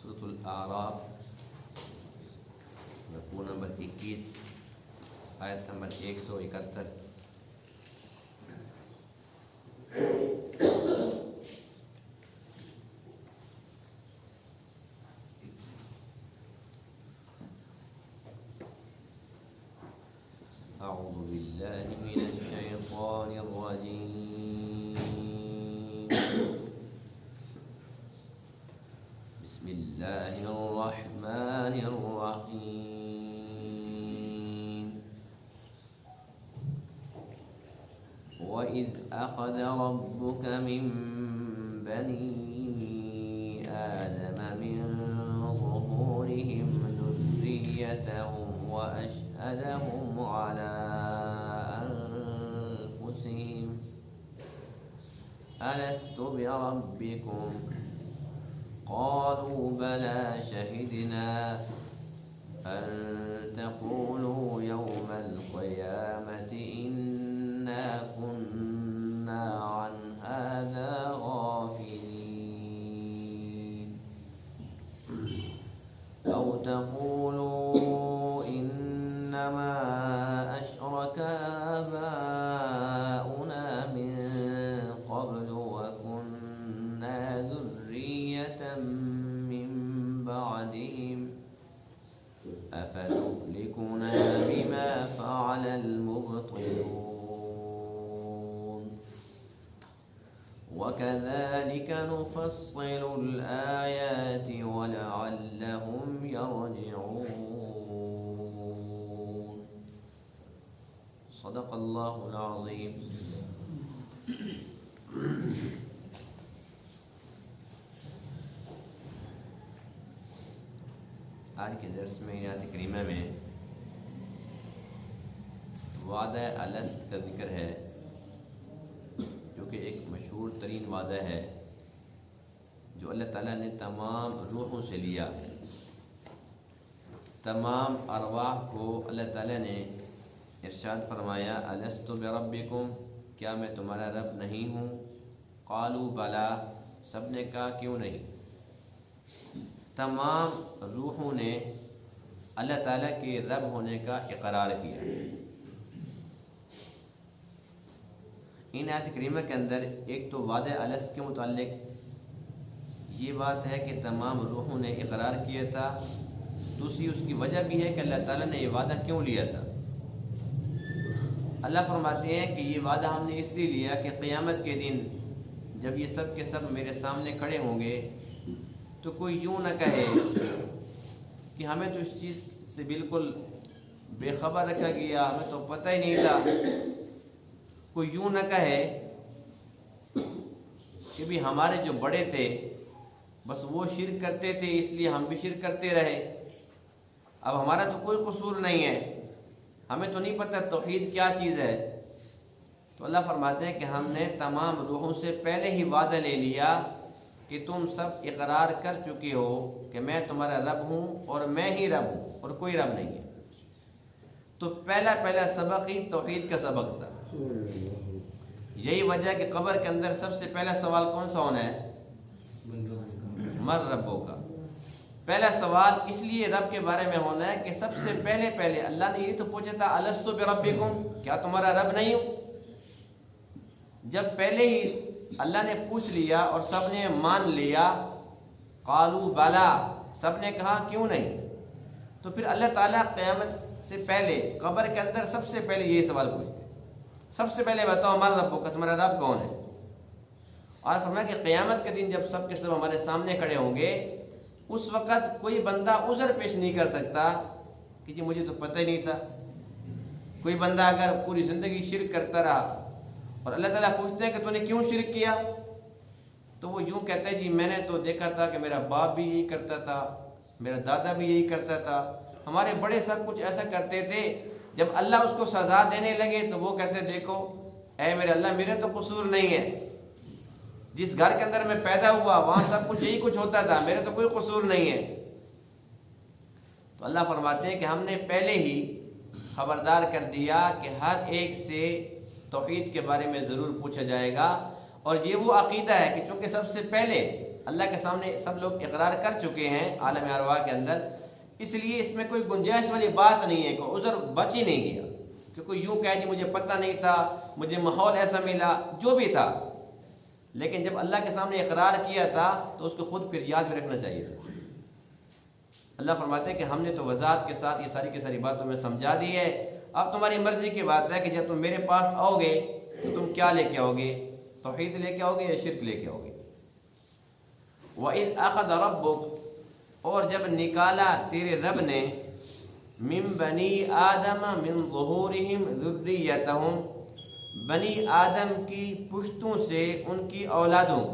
سورۃ الاعراف رکوع نمبر 21 آیت نمبر 171۔ اعوذ باللہ من الشیطان الرجیم، بسم اللہ الرحمن الرحیم۔ وَإِذْ أَخَذَ رَبُّكَ مِنْ بَنِي آدَمَ مِنْ ظُهُورِهِمْ ذُرِّيَّتَهُمْ وَأَشْهَدَهُمْ عَلَى أَنفُسِهِمْ أَلَسْتُ بِرَبِّكُمْ قَالُوا بَلَى شَهِدْنَا أَن تَقُولُوا يَوْمَ الْقِيَامَةِ إِنَّا كُنَّا عَنْ هَذَا غَافِلِينَ أَوْ تَقُولُوا إِنَّمَا أَشْرَكَ آبَاؤُنَا مِن قَبْلُ وَكُنَّا ذُرِّيَّةً مِّن بَعْدِهِمْ أَفَتُهْلِكُنَا بِمَا فَعَلَ الْمُبْطِلُونَ وَكَذَلِكَ نُفَصِّلُ الْآيَاتِ وَلَعَلَّهُمْ يَرْجِعُونَ۔ صدق اللہ العظیم۔ آج کے درس میں آیت کریمہ میں وعدہ الست کا ذکر ہے، جو کہ ایک مشہور ترین وعدہ ہے جو اللہ تعالیٰ نے تمام روحوں سے لیا۔ تمام ارواح کو اللہ تعالیٰ نے ارشاد فرمایا، الست بربکم، کیا میں تمہارا رب نہیں ہوں؟ قالوا بلا، سب نے کہا کیوں نہیں۔ تمام روحوں نے اللہ تعالیٰ کے رب ہونے کا اقرار کیا۔ ان آیت کریمہ کے اندر ایک تو وعدہ الست کے متعلق یہ بات ہے کہ تمام روحوں نے اقرار کیا تھا، دوسری اس کی وجہ بھی ہے کہ اللہ تعالیٰ نے یہ وعدہ کیوں لیا تھا۔ اللہ فرماتے ہیں کہ یہ وعدہ ہم نے اس لیے لیا کہ قیامت کے دن جب یہ سب کے سب میرے سامنے کھڑے ہوں گے تو کوئی یوں نہ کہے کہ ہمیں تو اس چیز سے بالکل بے خبر رکھا گیا، ہمیں تو پتہ ہی نہیں تھا۔ کوئی یوں نہ کہے کہ بھی ہمارے جو بڑے تھے بس وہ شرک کرتے تھے اس لیے ہم بھی شرک کرتے رہے، اب ہمارا تو کوئی قصور نہیں ہے، ہمیں تو نہیں پتہ توحید کیا چیز ہے۔ تو اللہ فرماتے ہیں کہ ہم نے تمام روحوں سے پہلے ہی وعدہ لے لیا کہ تم سب اقرار کر چکے ہو کہ میں تمہارا رب ہوں اور میں ہی رب ہوں اور کوئی رب نہیں ہے۔ تو پہلا سبق ہی توحید کا سبق تھا۔ یہی وجہ ہے کہ قبر کے اندر سب سے پہلا سوال کون سا ہونا ہے؟ من ربوں کا۔ پہلا سوال اس لیے رب کے بارے میں ہونا ہے کہ سب سے پہلے اللہ نے یہ تو پوچھا تھا الست بربکم، کیا تمہارا رب نہیں ہوں؟ جب پہلے ہی اللہ نے پوچھ لیا اور سب نے مان لیا، قالوا بلا، سب نے کہا کیوں نہیں، تو پھر اللہ تعالیٰ قیامت سے پہلے قبر کے اندر سب سے پہلے یہی سوال پوچھتے، سب سے پہلے بتاؤ من ربوں کا، تمہارا رب کون ہے؟ اور فرمایا کہ قیامت کے دن جب سب کے سب ہمارے سامنے کھڑے ہوں گے اس وقت کوئی بندہ عذر پیش نہیں کر سکتا کہ جی مجھے تو پتہ ہی نہیں تھا۔ کوئی بندہ اگر پوری زندگی شرک کرتا رہا اور اللہ تعالیٰ پوچھتے ہیں کہ تو نے کیوں شرک کیا، تو وہ یوں کہتا ہے جی میں نے تو دیکھا تھا کہ میرا باپ بھی یہی کرتا تھا، میرا دادا بھی یہی کرتا تھا، ہمارے بڑے سب کچھ ایسا کرتے تھے۔ جب اللہ اس کو سزا دینے لگے تو وہ کہتے دیکھو اے میرے اللہ میرے تو قصور نہیں ہے، جس گھر کے اندر میں پیدا ہوا وہاں سب کچھ یہی کچھ ہوتا تھا، میرے تو کوئی قصور نہیں ہے۔ تو اللہ فرماتے ہیں کہ ہم نے پہلے ہی خبردار کر دیا کہ ہر ایک سے توحید کے بارے میں ضرور پوچھا جائے گا، اور یہ وہ عقیدہ ہے کہ چونکہ سب سے پہلے اللہ کے سامنے سب لوگ اقرار کر چکے ہیں عالم ارواح کے اندر، اس لیے اس میں کوئی گنجائش والی بات نہیں ہے، کوئی عذر بچ ہی نہیں گیا کہ کوئی یوں کہے جی مجھے پتہ نہیں تھا، مجھے ماحول ایسا ملا، جو بھی تھا، لیکن جب اللہ کے سامنے اقرار کیا تھا تو اس کو خود پھر یاد میں رکھنا چاہیے تھا۔ اللہ فرماتے ہیں کہ ہم نے تو وضاحت کے ساتھ یہ ساری کی ساری بات تمہیں سمجھا دی ہے، اب تمہاری مرضی کی بات ہے کہ جب تم میرے پاس آؤ گے تو تم کیا لے کے آؤ گے، توحید لے کے آؤ گے یا شرک لے کے آؤ گے۔ وَإِذْ أَخَذَ رَبُّكَ، اور جب نکالا تیرے رب نے، من بنی آدم من ظہورہم ذریتہم، بنی آدم کی پشتوں سے ان کی اولادوں،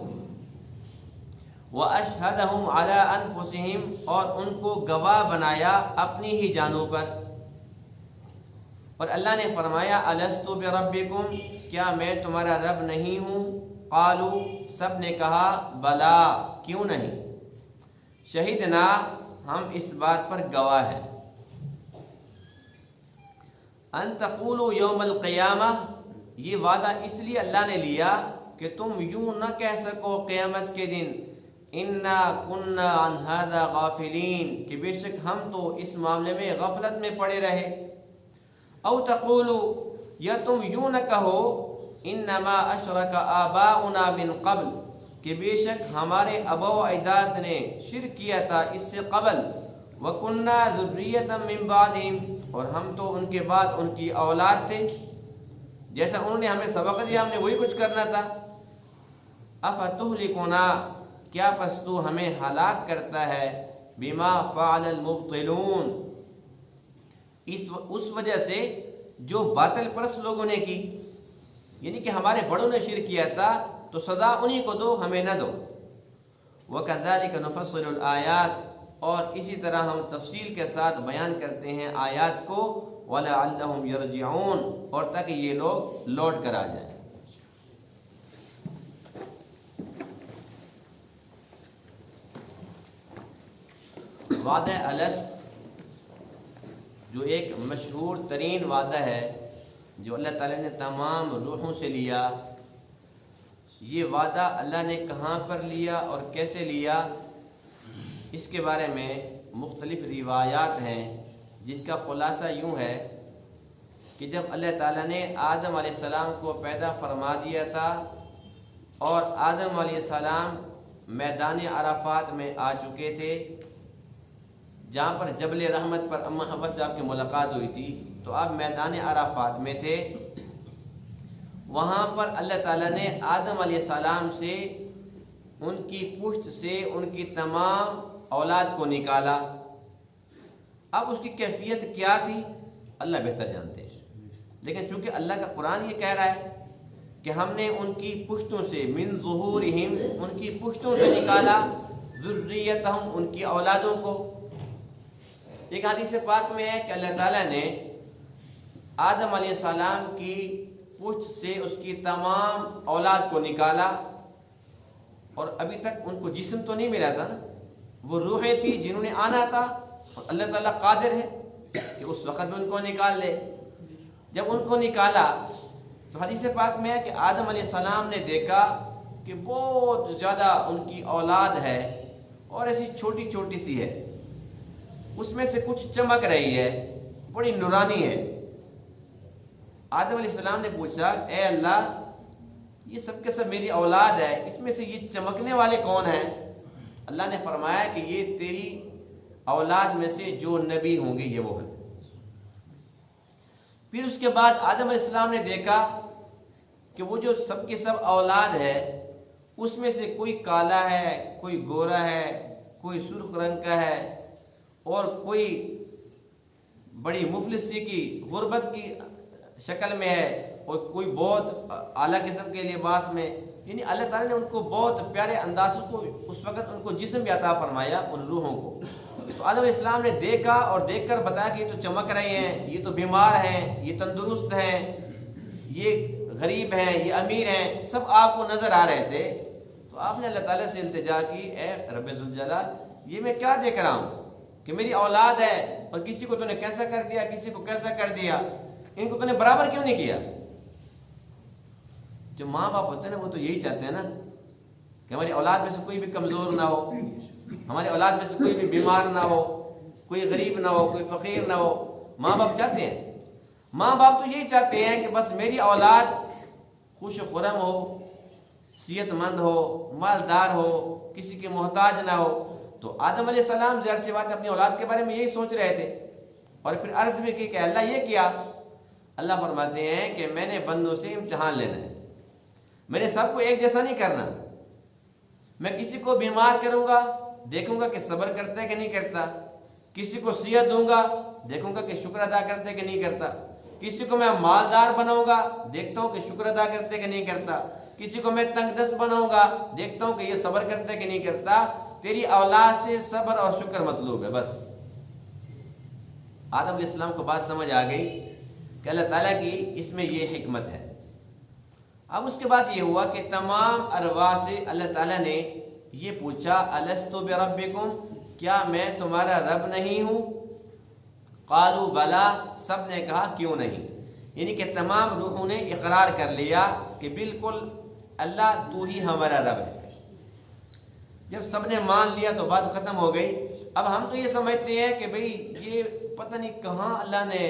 وَأَشْهَدَهُمْ عَلَىٰ أَنفُسِهِمْ، اور ان کو گواہ بنایا اپنی ہی جانوں پر۔ اور اللہ نے فرمایا أَلَسْتُ بِرَبِّكُمْ، کیا میں تمہارا رب نہیں ہوں؟ قالوا، سب نے کہا بلا، کیوں نہیں، شہیدنا، ہم اس بات پر گواہ ہیں، ان تقولوا یوم القیامہ، یہ وعدہ اس لیے اللہ نے لیا کہ تم یوں نہ کہہ سکو قیامت کے دن انا کنا عن ھذا غافلین، کہ بے شک ہم تو اس معاملے میں غفلت میں پڑے رہے، او تقولوا، یا تم یوں نہ کہو انما اشرک آباؤنا من قبل، کہ بے شک ہمارے ابا و اجداد نے شرک کیا تھا اس سے قبل، وَكُنَّا ذُرِّيَّةً مِّن بَعْدِهِمْ، اور ہم تو ان کے بعد ان کی اولاد تھے، جیسا انہوں نے ہمیں سبق دیا ہم نے وہی کچھ کرنا تھا۔ أَفَتُهْلِكُنَا، کیا پس تو ہمیں ہلاک کرتا ہے، بِمَا فَعَلَ الْمُبْطِلُونَ، اس وجہ سے جو باطل پرست لوگوں نے کی، یعنی کہ ہمارے بڑوں نے شرک کیا تھا تو سزا انہی کو دو، ہمیں نہ دو۔ وَكَذَلِكَ نُفَصِّلُ الْآيَاتِ، اور اسی طرح ہم تفصیل کے ساتھ بیان کرتے ہیں آیات کو، وَلَعَلَّهُمْ يَرْجِعُونَ، اور تاکہ یہ لوگ لوٹ کر آ جائیں۔ وعدہ الست، جو ایک مشہور ترین وعدہ ہے جو اللہ تعالیٰ نے تمام روحوں سے لیا، یہ وعدہ اللہ نے کہاں پر لیا اور کیسے لیا، اس کے بارے میں مختلف روایات ہیں، جن کا خلاصہ یوں ہے کہ جب اللہ تعالیٰ نے آدم علیہ السلام کو پیدا فرما دیا تھا اور آدم علیہ السلام میدان عرفات میں آ چکے تھے، جہاں پر جبل رحمت پر اماں حوا سے آپ کی ملاقات ہوئی تھی، تو آپ میدان عرفات میں تھے، وہاں پر اللہ تعالیٰ نے آدم علیہ السلام سے ان کی پشت سے ان کی تمام اولاد کو نکالا۔ اب اس کی کیفیت کیا تھی اللہ بہتر جانتے ہیں، لیکن چونکہ اللہ کا قرآن یہ کہہ رہا ہے کہ ہم نے ان کی پشتوں سے، من ظہورہم، ان کی پشتوں سے نکالا، ذریتہم، ان کی اولادوں کو۔ ایک حدیث پاک میں ہے کہ اللہ تعالیٰ نے آدم علیہ السلام کی پشت سے اس کی تمام اولاد کو نکالا، اور ابھی تک ان کو جسم تو نہیں ملا تھا نا، وہ روحیں تھی جنہوں نے آنا تھا، اور اللہ تعالیٰ قادر ہے کہ اس وقت میں ان کو نکال لے۔ جب ان کو نکالا تو حدیث پاک میں ہے کہ آدم علیہ السلام نے دیکھا کہ بہت زیادہ ان کی اولاد ہے اور ایسی چھوٹی چھوٹی سی ہے، اس میں سے کچھ چمک رہی ہے، بڑی نورانی ہے۔ آدم علیہ السلام نے پوچھا، اے اللہ، یہ سب کے سب میری اولاد ہے، اس میں سے یہ چمکنے والے کون ہیں؟ اللہ نے فرمایا کہ یہ تیری اولاد میں سے جو نبی ہوں گے یہ وہ ہیں۔ پھر اس کے بعد آدم علیہ السلام نے دیکھا کہ وہ جو سب کے سب اولاد ہے، اس میں سے کوئی کالا ہے، کوئی گورا ہے، کوئی سرخ رنگ کا ہے، اور کوئی بڑی مفلسی کی غربت کی شکل میں ہے، اور کوئی بہت اعلیٰ قسم کے لباس میں، یعنی اللہ تعالیٰ نے ان کو بہت پیارے اندازوں کو اس وقت ان کو جسم بھی عطا فرمایا، ان روحوں کو۔ تو آدم علیہ السلام نے دیکھا اور دیکھ کر بتایا کہ یہ تو چمک رہے ہیں، یہ تو بیمار ہیں، یہ تندرست ہیں، یہ غریب ہیں، یہ امیر ہیں، سب آپ کو نظر آ رہے تھے۔ تو آپ نے اللہ تعالیٰ سے التجا کی، اے رب ذوالجلال، یہ میں کیا دیکھ رہا ہوں کہ میری اولاد ہے اور کسی کو تو نے کیسا کر دیا، کسی کو کیسا کر دیا، ان کو تو نے برابر کیوں نہیں کیا؟ جو ماں باپ ہوتے ہیں نا وہ تو یہی چاہتے ہیں نا کہ ہماری اولاد میں سے کوئی بھی کمزور نہ ہو، ہماری اولاد میں سے کوئی بھی بیمار نہ ہو، کوئی غریب نہ ہو، کوئی فقیر نہ ہو۔ ماں باپ چاہتے ہیں، ماں باپ تو یہی چاہتے ہیں کہ بس میری اولاد خوش و خرم ہو، صحت مند ہو، مالدار ہو، کسی کے محتاج نہ ہو۔ تو آدم علیہ السلام ظاہر سی بات اپنی اولاد کے بارے میں یہی سوچ رہے تھے، اور پھر عرض بھی کی کہ اللہ یہ کیا؟ اللہ فرماتے ہیں کہ میں نے بندوں سے امتحان لینا ہے، میں نے سب کو ایک جیسا نہیں کرنا۔ میں کسی کو بیمار کروں گا، دیکھوں گا کہ صبر کرتا ہے کہ نہیں کرتا، کسی کو صحت دوں گا، دیکھوں گا کہ شکر ادا کرتا ہے کہ نہیں کرتا، کسی کو میں مالدار بناؤں گا، دیکھتا ہوں کہ شکر ادا کرتا ہے کہ نہیں کرتا، کسی کو میں تنگ دست بناؤں گا، دیکھتا ہوں کہ یہ صبر کرتا ہے کہ نہیں کرتا۔ تیری اولاد سے صبر اور شکر مطلوب ہے بس۔ آدم علیہ السلام کو بات سمجھ آ گئی کہ اللہ تعالیٰ کی اس میں یہ حکمت ہے۔ اب اس کے بعد یہ ہوا کہ تمام ارواح سے اللہ تعالیٰ نے یہ پوچھا الست بربکم، کیا میں تمہارا رب نہیں ہوں؟ قالوا بلا، سب نے کہا کیوں نہیں، یعنی کہ تمام روحوں نے اقرار کر لیا کہ بالکل اللہ تو ہی ہمارا رب ہے۔ جب سب نے مان لیا تو بات ختم ہو گئی۔ اب ہم تو یہ سمجھتے ہیں کہ بھئی یہ پتہ نہیں کہاں اللہ نے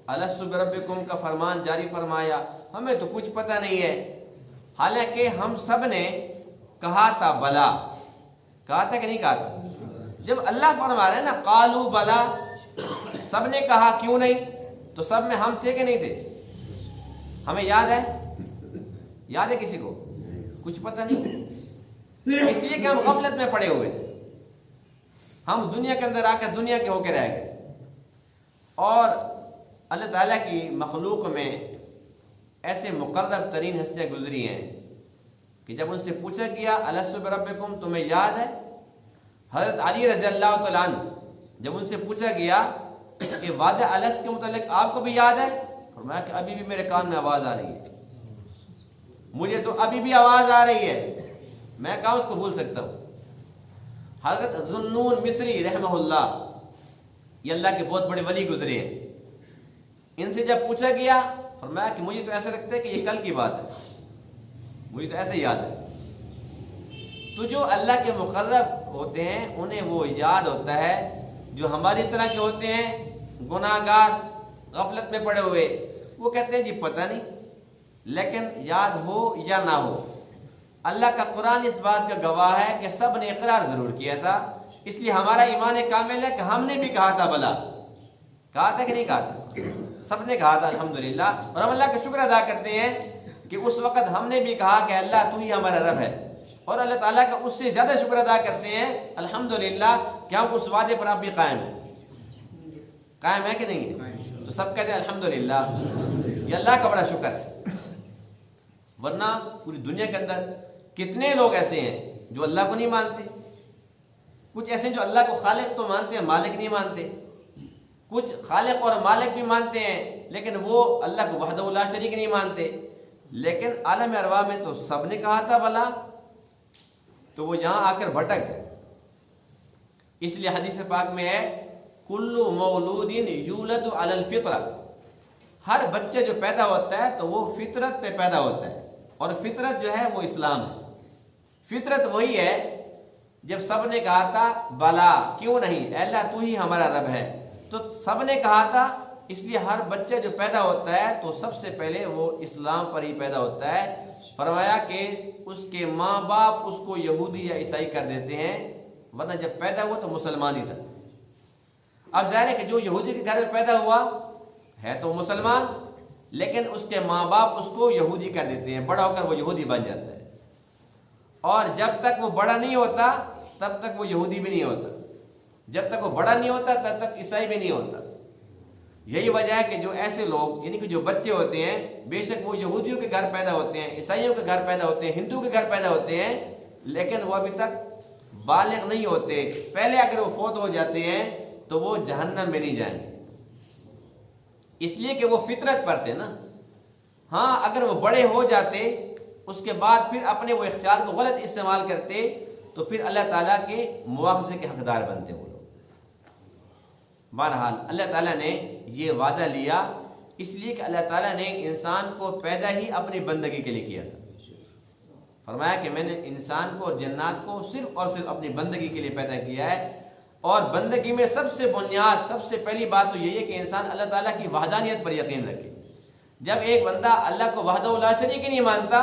الست بربکم کا فرمان جاری فرمایا، ہمیں تو کچھ پتہ نہیں ہے۔ حالانکہ ہم سب نے کہا تھا بلا، کہا تھا کہ نہیں کہا تھا؟ جب اللہ فرما رہا ہے نا قالوا بلا، سب نے کہا کیوں نہیں، تو سب میں ہم تھے کہ نہیں تھے؟ ہمیں یاد ہے؟ یاد ہے کسی کو؟ کچھ پتہ نہیں، اس لیے کہ ہم غفلت میں پڑے ہوئے تھے۔ ہم دنیا کے اندر آ کر دنیا کے ہو کے رہ گئے، اور اللہ تعالیٰ کی مخلوق میں ایسے مقرب ترین ہستیاں گزری ہیں کہ جب ان سے پوچھا گیا الست بربکم تمہیں یاد ہے؟ حضرت علی رضی اللہ تعالیٰ عنہ جب ان سے پوچھا گیا کہ وعدہ الست کے متعلق آپ کو بھی یاد ہے؟ فرمایا کہ ابھی بھی میرے کان میں آواز آ رہی ہے، مجھے تو ابھی بھی آواز آ رہی ہے، میں کہاں اس کو بھول سکتا ہوں۔ حضرت ذوالنون مصری رحمہ اللہ، یہ اللہ کے بہت بڑے ولی گزرے ہیں، ان سے جب پوچھا گیا فرمایا کہ مجھے تو ایسا لگتا ہے کہ یہ کل کی بات ہے، مجھے تو ایسے یاد ہے۔ تو جو اللہ کے مقرب ہوتے ہیں انہیں وہ یاد ہوتا ہے، جو ہماری طرح کے ہوتے ہیں گناہ گار غفلت میں پڑے ہوئے، وہ کہتے ہیں جی پتہ نہیں، لیکن یاد ہو یا نہ ہو اللہ کا قرآن اس بات کا گواہ ہے کہ سب نے اقرار ضرور کیا تھا۔ اس لیے ہمارا ایمان کامل ہے کہ ہم نے بھی کہا تھا بلا، کہا تھا کہ نہیں کہا تھا؟ سب نے کہا تھا الحمدللہ، اور ہم اللہ کا شکر ادا کرتے ہیں کہ اس وقت ہم نے بھی کہا کہ اللہ تو ہی ہمارا رب ہے، اور اللہ تعالیٰ کا اس سے زیادہ شکر ادا کرتے ہیں الحمدللہ کہ ہم اس وعدے پر اب بھی قائم ہیں۔ قائم ہے کہ نہیں ہے؟ تو سب کہتے ہیں الحمدللہ، یہ اللہ کا بڑا شکر ہے۔ ورنہ پوری دنیا کے اندر کتنے لوگ ایسے ہیں جو اللہ کو نہیں مانتے، کچھ ایسے جو اللہ کو خالق تو مانتے ہیں مالک نہیں مانتے، کچھ خالق اور مالک بھی مانتے ہیں لیکن وہ اللہ کو وحدہ لا شریک نہیں مانتے۔ لیکن عالم ارواح میں تو سب نے کہا تھا بلا، تو وہ یہاں آ کر بھٹک گئے۔ اس لیے حدیث پاک میں ہے کل مولود یولد علی الفطرہ، ہر بچے جو پیدا ہوتا ہے تو وہ فطرت پہ پیدا ہوتا ہے، اور فطرت جو ہے وہ اسلام ہے۔ فطرت وہی ہے جب سب نے کہا تھا بلا، کیوں نہیں، اے اللہ تو ہی ہمارا رب ہے، تو سب نے کہا تھا۔ اس لیے ہر بچہ جو پیدا ہوتا ہے تو سب سے پہلے وہ اسلام پر ہی پیدا ہوتا ہے۔ فرمایا کہ اس کے ماں باپ اس کو یہودی یا عیسائی کر دیتے ہیں، ورنہ جب پیدا ہوا تو مسلمان ہی تھا۔ اب ظاہر ہے کہ جو یہودی کے گھر میں پیدا ہوا ہے تو مسلمان، لیکن اس کے ماں باپ اس کو یہودی کر دیتے ہیں، بڑا ہو کر وہ یہودی بن جاتا ہے، اور جب تک وہ بڑا نہیں ہوتا تب تک وہ یہودی بھی نہیں ہوتا، جب تک وہ بڑا نہیں ہوتا تب تک عیسائی بھی نہیں ہوتا۔ یہی وجہ ہے کہ جو ایسے لوگ یعنی کہ جو بچے ہوتے ہیں، بے شک وہ یہودیوں کے گھر پیدا ہوتے ہیں، عیسائیوں کے گھر پیدا ہوتے ہیں، ہندو کے گھر پیدا ہوتے ہیں، لیکن وہ ابھی تک بالغ نہیں ہوتے۔ پہلے اگر وہ فوت ہو جاتے ہیں تو وہ جہنم میں نہیں جائیں گے، اس لیے کہ وہ فطرت پر تھے نا۔ ہاں اگر وہ بڑے ہو جاتے اس کے بعد پھر اپنے وہ اختیار کو غلط استعمال کرتے تو پھر اللہ تعالیٰ کے مواخذے کے حقدار بنتے وہ لوگ۔ بہرحال اللہ تعالیٰ نے یہ وعدہ لیا، اس لیے کہ اللہ تعالیٰ نے انسان کو پیدا ہی اپنی بندگی کے لیے کیا تھا۔ فرمایا کہ میں نے انسان کو اور جنات کو صرف اور صرف اپنی بندگی کے لیے پیدا کیا ہے، اور بندگی میں سب سے بنیاد، سب سے پہلی بات تو یہی ہے کہ انسان اللہ تعالیٰ کی وحدانیت پر یقین رکھے۔ جب ایک بندہ اللہ کو وحدہ لا شریک نہیں مانتا،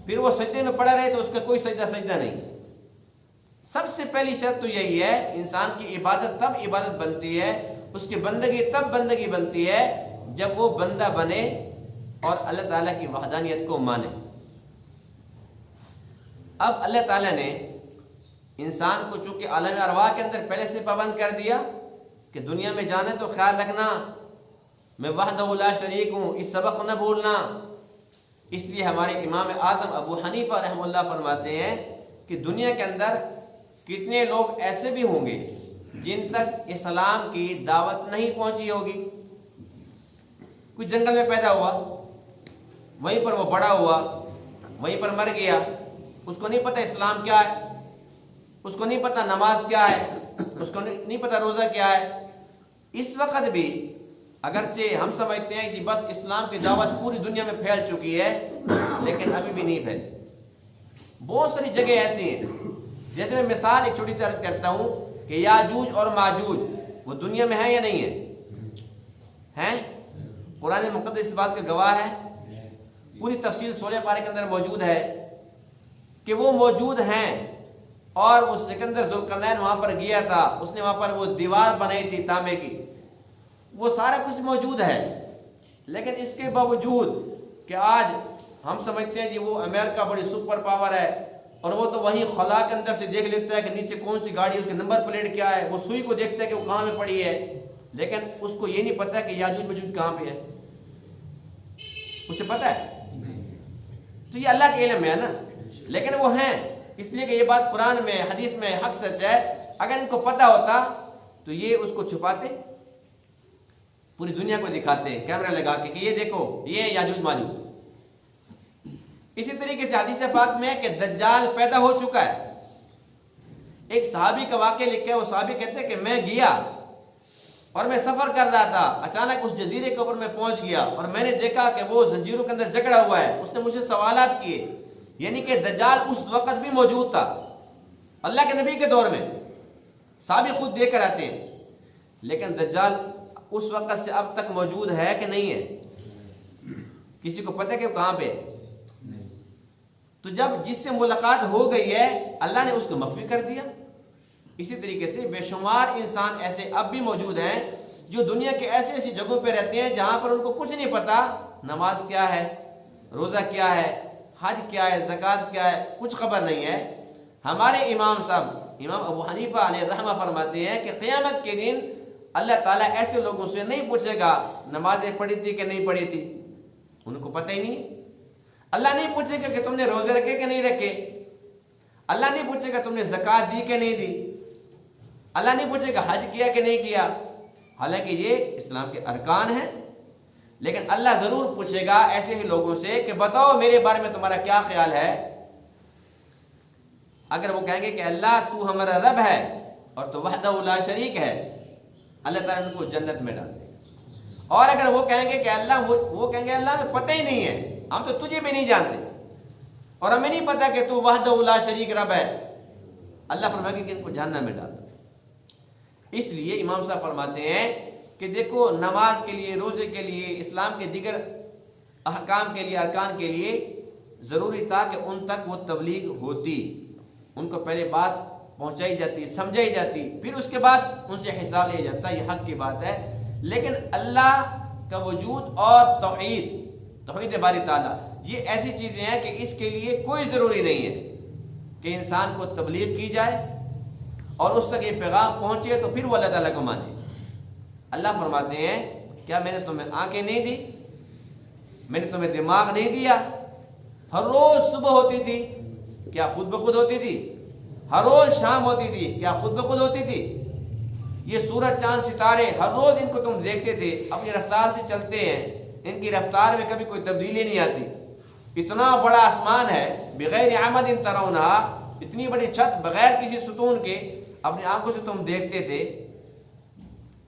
پھر وہ سجدے میں پڑا رہے تو اس کا کوئی سجدہ نہیں۔ سب سے پہلی شرط تو یہی ہے، انسان کی عبادت تب عبادت بنتی ہے، اس کی بندگی تب بندگی بنتی ہے جب وہ بندہ بنے اور اللہ تعالیٰ کی وحدانیت کو مانے۔ اب اللہ تعالیٰ نے انسان کو چونکہ عالم ارواح کے اندر پہلے سے پابند کر دیا کہ دنیا میں جانے تو خیال رکھنا میں وحدہ لا شریک ہوں، اس سبق کو نہ بھولنا۔ اس لیے ہمارے امام اعظم ابو حنیفہ رحمہ اللہ فرماتے ہیں کہ دنیا کے اندر کتنے لوگ ایسے بھی ہوں گے جن تک اسلام کی دعوت نہیں پہنچی ہوگی۔ کوئی جنگل میں پیدا ہوا، وہیں پر وہ بڑا ہوا، وہیں پر مر گیا، اس کو نہیں پتہ اسلام کیا ہے، اس کو نہیں پتہ نماز کیا ہے، اس کو نہیں پتہ روزہ کیا ہے۔ اس وقت بھی اگرچہ ہم سمجھتے ہیں کہ بس اسلام کی دعوت پوری دنیا میں پھیل چکی ہے، لیکن ابھی بھی نہیں پھیلی۔ بہت ساری جگہ ایسی ہیں، جیسے میں مثال ایک چھوٹی سی عرض کرتا ہوں کہ یاجوج اور ماجوج وہ دنیا میں ہیں یا نہیں ہیں؟ قرآن مقدس اس بات کا گواہ ہے، پوری تفصیل سورہ پارے کے اندر موجود ہے کہ وہ موجود ہیں، اور وہ سکندر ذوالقرنین وہاں پر گیا تھا، اس نے وہاں پر وہ دیوار بنائی تھی تانبے کی، وہ سارا کچھ موجود ہے۔ لیکن اس کے باوجود کہ آج ہم سمجھتے ہیں کہ وہ امریکہ بڑی سپر پاور ہے، اور وہ تو وہیں خلا کے اندر سے دیکھ لیتا ہے کہ نیچے کون سی گاڑی، اس کے نمبر پلیٹ کیا ہے، وہ سوئی کو دیکھتا ہے کہ وہ کہاں میں پڑی ہے، لیکن اس کو یہ نہیں پتا کہ یاجوج ماجوج کہاں پہ ہے۔ اسے پتا ہے؟ تو یہ اللہ کے علم میں ہے نا، لیکن وہ ہیں، اس لیے کہ یہ بات قرآن میں حدیث میں حق سچ ہے۔ اگر ان کو پتا ہوتا تو یہ اس کو چھپاتے، پوری دنیا کو دکھاتے کیمرہ لگا کے کہ یہ دیکھو یہ یاجوج ماجوج۔ اسی طریقے سے حدیث پاک میں ہے کہ دجال پیدا ہو چکا ہے۔ ایک صحابی کا واقعہ لکھا ہے، وہ صحابی کہتے ہیں کہ میں گیا اور میں سفر کر رہا تھا، اچانک اس جزیرے کے اوپر میں پہنچ گیا اور میں نے دیکھا کہ وہ زنجیروں کے اندر جکڑا ہوا ہے۔ اس نے مجھے سوالات کیے، یعنی کہ دجال اس وقت بھی موجود تھا، اللہ کے نبی کے دور میں، صحابی خود دیکھ کر آتے ہیں، لیکن دجال اس وقت سے اب تک موجود ہے کہ نہیں ہے؟ کسی کو پتہ ہے کہ وہ کہاں پہ ہے؟ تو جب جس سے ملاقات ہو گئی ہے اللہ نے اس کو مخفی کر دیا۔ اسی طریقے سے بے شمار انسان ایسے اب بھی موجود ہیں جو دنیا کے ایسی ایسی جگہوں پہ رہتے ہیں جہاں پر ان کو کچھ نہیں پتا، نماز کیا ہے، روزہ کیا ہے، حج کیا ہے، زکوٰۃ کیا ہے، کچھ خبر نہیں ہے۔ ہمارے امام صاحب امام ابو حنیفہ علیہ رحمہ فرماتے ہیں کہ قیامت کے دن اللہ تعالیٰ ایسے لوگوں سے نہیں پوچھے گا نمازیں پڑھی تھی کہ نہیں پڑھی تھی، ان کو پتہ ہی نہیں۔ اللہ نہیں پوچھے گا کہ تم نے روزے رکھے کہ نہیں رکھے، اللہ نہیں پوچھے گا تم نے زکوٰۃ دی کہ نہیں دی، اللہ نہیں پوچھے گا حج کیا کہ نہیں کیا، حالانکہ یہ اسلام کے ارکان ہیں، لیکن اللہ ضرور پوچھے گا ایسے ہی لوگوں سے کہ بتاؤ میرے بارے میں تمہارا کیا خیال ہے۔ اگر وہ کہیں گے کہ اللہ تو ہمارا رب ہے اور تو وحدہ لا شریک ہے، اللہ تعالیٰ ان کو جنت میں ڈال دے گا۔ اور اگر وہ کہیں گے کہ وہ کہیں گے اللہ ہمیں پتہ ہی نہیں ہے، ہم تو تجھے بھی نہیں جانتے اور ہمیں نہیں پتا کہ تو وحدہ لا شریک رب ہے، اللہ فرمائے گا کہ ان کو جہنم میں ڈال دو۔ اس لیے امام صاحب فرماتے ہیں کہ دیکھو نماز کے لیے، روزے کے لیے، اسلام کے دیگر احکام کے لیے، ارکان کے لیے ضروری تھا کہ ان تک وہ تبلیغ ہوتی، ان کو پہلے بات پہنچائی جاتی، سمجھائی جاتی، پھر اس کے بعد ان سے حساب لیا جاتا، یہ حق کی بات ہے۔ لیکن اللہ کا وجود اور توحید باری تعالیٰ یہ ایسی چیزیں ہیں کہ اس کے لیے کوئی ضروری نہیں ہے کہ انسان کو تبلیغ کی جائے اور اس تک یہ پیغام پہنچے تو پھر وہ اللہ تعالیٰ کو مانے۔ اللہ فرماتے ہیں کیا میں نے تمہیں آنکھیں نہیں دی، میں نے تمہیں دماغ نہیں دیا؟ ہر روز صبح ہوتی تھی کیا خود بخود ہوتی تھی؟ ہر روز شام ہوتی تھی کیا خود بخود ہوتی تھی؟ یہ سورج چاند ستارے ہر روز ان کو تم دیکھتے تھے، اپنی رفتار سے چلتے ہیں، ان کی رفتار میں کبھی کوئی تبدیلی نہیں آتی۔ اتنا بڑا آسمان ہے بغیر عمد ترونہا، اتنی بڑی چھت بغیر کسی ستون کے اپنی آنکھوں سے تم دیکھتے تھے۔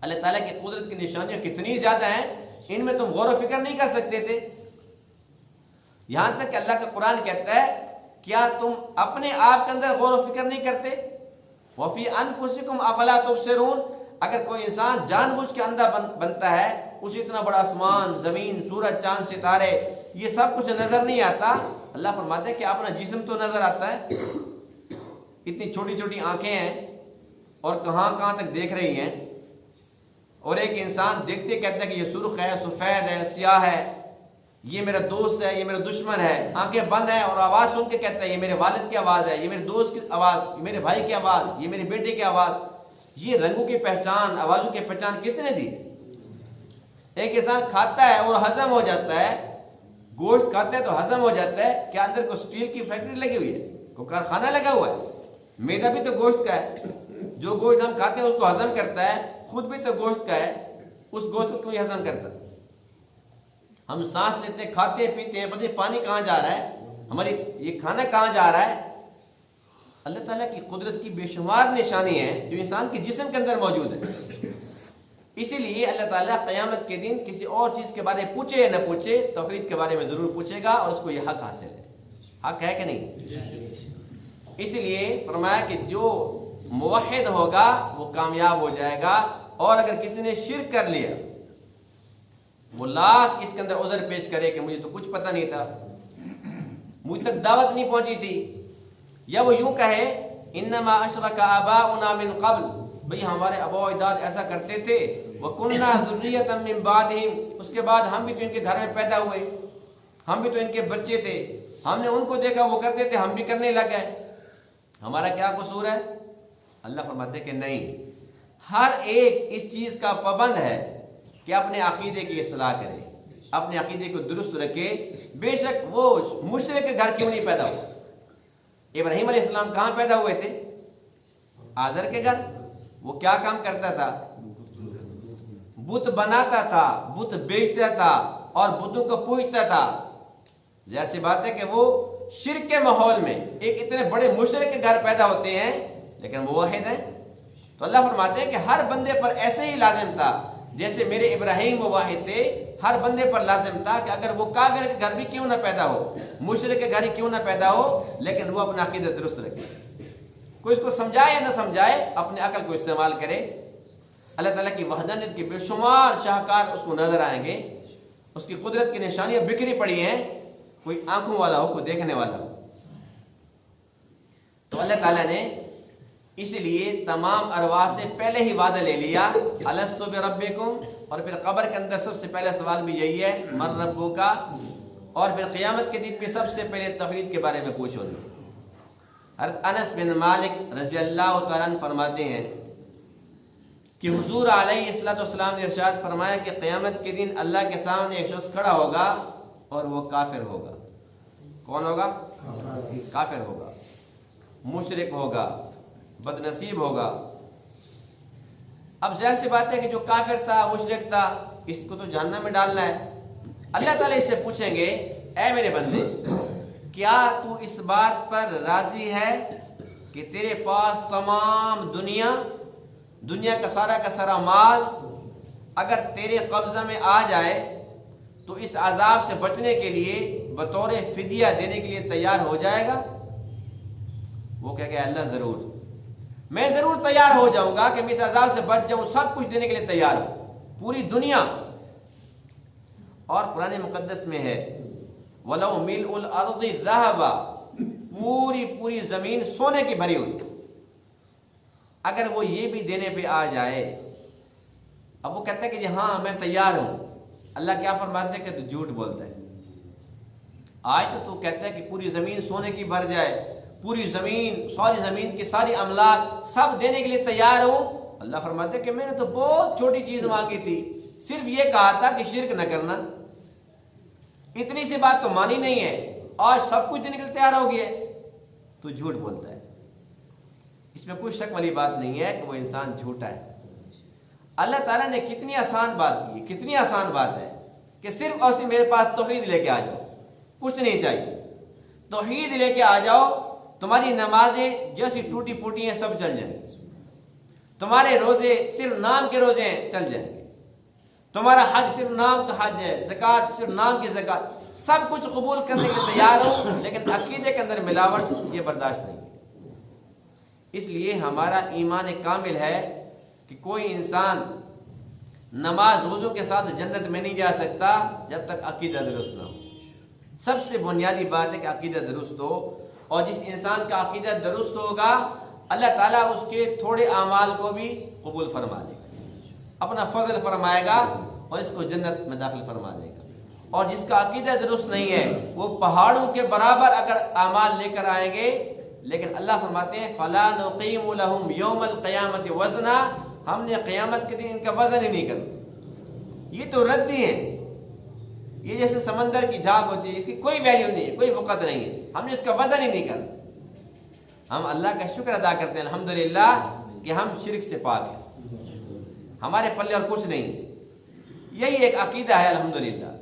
اللہ تعالیٰ کی قدرت کی نشانیاں کتنی زیادہ ہیں، ان میں تم غور و فکر نہیں کر سکتے تھے۔ یہاں تک کہ اللہ کا قرآن کہتا ہے کیا تم اپنے آپ کے اندر غور و فکر نہیں کرتے؟ وفی انفسکم افلا تبصرون، اگر کوئی انسان جان بوجھ کے اندھا بنتا ہے، اسے اتنا بڑا آسمان، زمین، سورج، چاند، ستارے، یہ سب کچھ نظر نہیں آتا، اللہ فرماتے ہیں کہ اپنا جسم تو نظر آتا ہے، اتنی چھوٹی چھوٹی آنکھیں ہیں اور کہاں کہاں تک دیکھ رہی ہیں، اور ایک انسان دیکھتے کہتا ہے کہ یہ سرخ ہے، سفید ہے، سیاہ ہے، یہ میرا دوست ہے، یہ میرا دشمن ہے، آنکھیں بند ہیں اور آواز سن کے کہتا ہے یہ میرے والد کی آواز ہے، یہ میرے دوست کی آواز، یہ میرے بھائی کی آواز، یہ میرے بیٹے کی آواز۔ یہ رنگوں کی پہچان، آوازوں کی پہچان کس نے دی؟ ایک انسان کھاتا ہے اور ہضم ہو جاتا ہے، گوشت کھاتا ہے تو ہضم ہو جاتا ہے، کیا اندر کو اسٹیل کی فیکٹری لگی ہوئی ہے، کوئی کارخانہ لگا ہوا ہے؟ میدا بھی تو گوشت کا ہے، جو گوشت ہم کھاتے ہیں اس کو ہضم کرتا ہے، خود بھی تو گوشت کا ہے، اس گوشت کو کیوں ہضم کرتا؟ ہم سانس لیتے، کھاتے پیتے ہیں، پتہ نہیں پانی کہاں جا رہا ہے، ہماری یہ کھانا کہاں جا رہا ہے۔ اللہ تعالیٰ کی قدرت کی بے شمار نشانی ہیں جو انسان کے جسم کے اندر موجود ہے۔ اسی لیے اللہ تعالیٰ قیامت کے دن کسی اور چیز کے بارے میں پوچھے یا نہ پوچھے، توحید کے بارے میں ضرور پوچھے گا، اور اس کو یہ حق حاصل ہے۔ حق ہے کہ نہیں؟ اسی لیے فرمایا کہ جو موحد ہوگا وہ کامیاب ہو جائے گا، اور اگر کسی نے شرک کر لیا، وہ لاکھ اس کے اندر عذر پیش کرے کہ مجھے تو کچھ پتہ نہیں تھا، مجھ تک دعوت نہیں پہنچی تھی، یا وہ یوں کہے انما اشرک آباؤنا من قبل، بھئی ہمارے آباء و اجداد ایسا کرتے تھے، وَكُنَّا ذُرِّيَّةً مِّن بَعْدِهِمْ، اس کے بعد ہم بھی تو ان کے گھر میں پیدا ہوئے، ہم بھی تو ان کے بچے تھے، ہم نے ان کو دیکھا وہ کرتے تھے، ہم بھی کرنے لگ گئے، ہمارا کیا قصور ہے؟ اللہ فرماتے کہ نہیں، ہر ایک اس چیز کا پابند ہے کہ اپنے عقیدے کی اصلاح کرے، اپنے عقیدے کو درست رکھے، بے شک وہ مشرک کے گھر کیوں نہیں پیدا ہوا۔ ابراہیم علیہ السلام کہاں پیدا ہوئے تھے؟ آزر کے گھر۔ وہ کیا کام کرتا تھا؟ بت بناتا تھا، بت بیچتا تھا اور بتوں کو پوجتا تھا۔ ظاہر سی بات ہے کہ وہ شرک کے ماحول میں ایک اتنے بڑے مشرک کے گھر پیدا ہوتے ہیں، لیکن وہ واحد ہیں۔ تو اللہ فرماتے ہیں کہ ہر بندے پر ایسے ہی لازم تھا، جیسے میرے ابراہیم وہ واحد تھے، ہر بندے پر لازم تھا کہ اگر وہ کافر کے گھر بھی کیوں نہ پیدا ہو، مشرک کے گھر ہی کیوں نہ پیدا ہو، لیکن وہ اپنا عقیدہ درست رکھے۔ کوئی اس کو سمجھائے یا نہ سمجھائے، اپنے عقل کو استعمال کرے۔ اللہ تعالیٰ کی وحدانیت کے بے شمار شاہکار اس کو نظر آئیں گے، اس کی قدرت کی نشانیاں بکھری پڑی ہیں، کوئی آنکھوں والا ہو، کوئی دیکھنے والا ہو۔ تو اللہ تعالیٰ نے اسی لیے تمام ارواح سے پہلے ہی وعدہ لے لیا، الست بربکم، اور پھر قبر کے اندر سب سے پہلا سوال بھی یہی ہے، من ربک کا، اور پھر قیامت کے دن بھی سب سے پہلے توحید کے بارے میں پوچھو گے۔ حضرت انس بن مالک رضی اللہ تعالیٰ عنہ فرماتے ہیں کہ حضور علیہ الصلوۃ والسلام نے ارشاد فرمایا کہ قیامت کے دن اللہ کے سامنے ایک شخص کھڑا ہوگا اور وہ کافر ہوگا۔ کون ہوگا؟ کافر ہوگا، مشرک ہوگا، بد نصیب ہوگا۔ اب ظاہر سی بات ہے کہ جو کافر تھا، مشرک تھا، اس کو تو جہنم میں ڈالنا ہے۔ اللہ تعالیٰ اس سے پوچھیں گے، اے میرے بندے، کیا تو اس بات پر راضی ہے کہ تیرے پاس تمام دنیا کا سارا مال اگر تیرے قبضہ میں آ جائے تو اس عذاب سے بچنے کے لیے بطور فدیہ دینے کے لیے تیار ہو جائے گا؟ وہ کہہ گیا اللہ ضرور، میں ضرور تیار ہو جاؤں گا کہ میں اس عذاب سے بچ جاؤں، سب کچھ دینے کے لیے تیار ہوں، پوری دنیا۔ اور قرآن مقدس میں ہے وَلَوْ مِلْءُ الْأَرْضِ ذَهَبًا، پوری زمین سونے کی بھری ہوئی، اگر وہ یہ بھی دینے پہ آ جائے، اب وہ کہتا ہے کہ جی ہاں میں تیار ہوں، اللہ کیا فرماتے ہیں کہ تو جھوٹ بولتا ہے۔ آج تو کہتا ہے کہ پوری زمین سونے کی بھر جائے، پوری زمین، ساری زمین کی ساری املاک سب دینے کے لیے تیار ہوں۔ اللہ فرماتے ہیں کہ میں نے تو بہت چھوٹی چیز مانگی تھی، صرف یہ کہا تھا کہ شرک نہ کرنا، اتنی سی بات تو مانی نہیں ہے، آج سب کچھ دینے کے لیے تیار ہو گیا ہے، تو جھوٹ بولتا ہے۔ اس میں کوئی شک والی بات نہیں ہے کہ وہ انسان جھوٹا ہے۔ اللہ تعالیٰ نے کتنی آسان بات کی، کتنی آسان بات ہے کہ صرف اور صرف میرے پاس توحید لے کے آ جاؤ، کچھ نہیں چاہیے، توحید لے کے آ جاؤ، تمہاری نمازیں جیسی ٹوٹی پھوٹی ہیں سب چل جائیں گے، تمہارے روزے صرف نام کے روزے ہیں چل جائیں گے، تمہارا حج صرف نام کا حج ہے، زکوٰۃ صرف نام کی زکوٰۃ، سب کچھ قبول کرنے کے تیار ہوں، لیکن عقیدے کے اندر ملاوٹ یہ برداشت نہیں۔ اس لیے ہمارا ایمان کامل ہے کہ کوئی انسان نماز وضو کے ساتھ جنت میں نہیں جا سکتا جب تک عقیدہ درست نہ ہو۔ سب سے بنیادی بات ہے کہ عقیدہ درست ہو، اور جس انسان کا عقیدہ درست ہوگا اللہ تعالیٰ اس کے تھوڑے اعمال کو بھی قبول فرما دے گا، اپنا فضل فرمائے گا اور اس کو جنت میں داخل فرما دے گا۔ اور جس کا عقیدہ درست نہیں ہے وہ پہاڑوں کے برابر اگر اعمال لے کر آئیں گے، لیکن اللہ فرماتے ہیں فَلَا نُقِيمُ لَهُمْ يَوْمَ الْقِيَامَةِ وَزْنًا، ہم نے قیامت کے دن ان کا وزن ہی نہیں کرنا۔ یہ تو ردی ہے، یہ جیسے سمندر کی جھاگ ہوتی ہے، اس کی کوئی ویلیو نہیں ہے، کوئی وقت نہیں ہے، ہم نے اس کا وزن ہی نہیں کرنا۔ ہم اللہ کا شکر ادا کرتے ہیں الحمدللہ کہ ہم شرک سے پاک ہیں، ہمارے پلے اور کچھ نہیں۔ یہی ایک عقیدہ ہے الحمدللہ،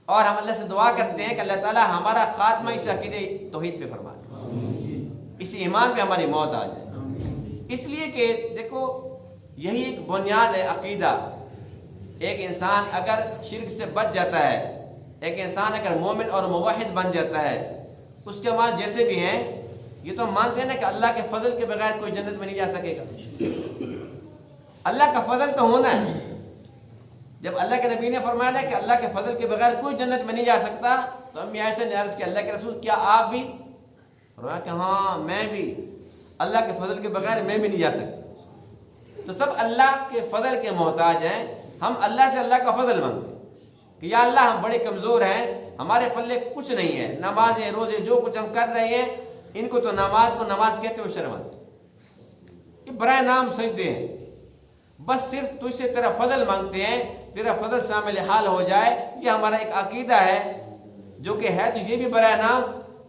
اور ہم اللہ سے دعا کرتے ہیں کہ اللہ تعالیٰ ہمارا خاتمہ اس عقیدے توحید پہ فرما دے، اس ایمان پہ ہماری موت آ جائے۔ اس لیے کہ دیکھو یہی ایک بنیاد ہے عقیدہ۔ ایک انسان اگر شرک سے بچ جاتا ہے، ایک انسان اگر مومن اور موحد بن جاتا ہے، اس کے بعد جیسے بھی ہیں یہ تو مانتے ہیں نا کہ اللہ کے فضل کے بغیر کوئی جنت میں نہیں جا سکے گا۔ اللہ کا فضل تو ہونا ہے۔ جب اللہ کے نبی نے فرمایا نا کہ اللہ کے فضل کے بغیر کوئی جنت میں نہیں جا سکتا، تو امی عائشہ نے عرض کیا اللہ کے رسول کیا آپ بھی؟ فرمایا کہ ہاں میں بھی، اللہ کے فضل کے بغیر میں بھی نہیں جا سکتا۔ تو سب اللہ کے فضل کے محتاج ہیں، ہم اللہ سے اللہ کا فضل مانگتے ہیں کہ یا اللہ ہم بڑے کمزور ہیں، ہمارے پلے کچھ نہیں ہے، نمازیں روزے جو کچھ ہم کر رہے ہیں ان کو تو نماز کو نماز کہتے ہوئے شرم آتی ہے، یہ برائے نام سجدے ہیں، بس صرف تجھ سے تیرا فضل مانگتے ہیں، تیرا فضل شامل حال ہو جائے۔ یہ ہمارا ایک عقیدہ ہے جو کہ ہے تو یہ بھی برائے نام،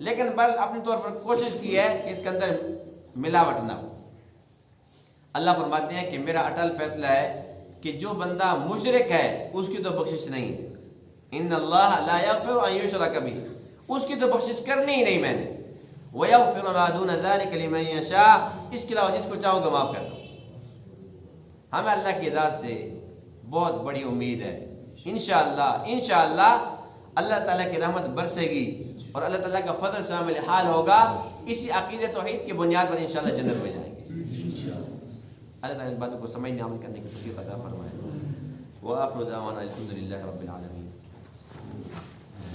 لیکن بل اپنے طور پر کوشش کی ہے کہ اس کے اندر ملاوٹ نہ ہو۔ اللہ فرماتے ہیں کہ میرا اٹل فیصلہ ہے کہ جو بندہ مشرک ہے اس کی تو بخشش نہیں ہے، ان اللہ لا یغفر ان یشرک بہ، اس کی تو بخشش کرنی ہی نہیں میں نے، ویغفر ما دون ذلک لمن یشاء، اس کے علاوہ جس کو چاہوں گا معاف کرتا ہوں۔ ہمیں اللہ کی ذات سے بہت بڑی امید ہے، انشاءاللہ اللہ تعالیٰ کی رحمت برسے گی اور اللہ تعالیٰ کا فضل شامل حال ہوگا، اسی عقیدہ توحید کی بنیاد پر انشاءاللہ جنت میں جائیں گے۔ اللہ تعالیٰ ان باتوں کو سمجھنے عمل کرنے کی توفیق عطا فرمائے۔ وآخر دعوانا الحمدللہ رب العالمین۔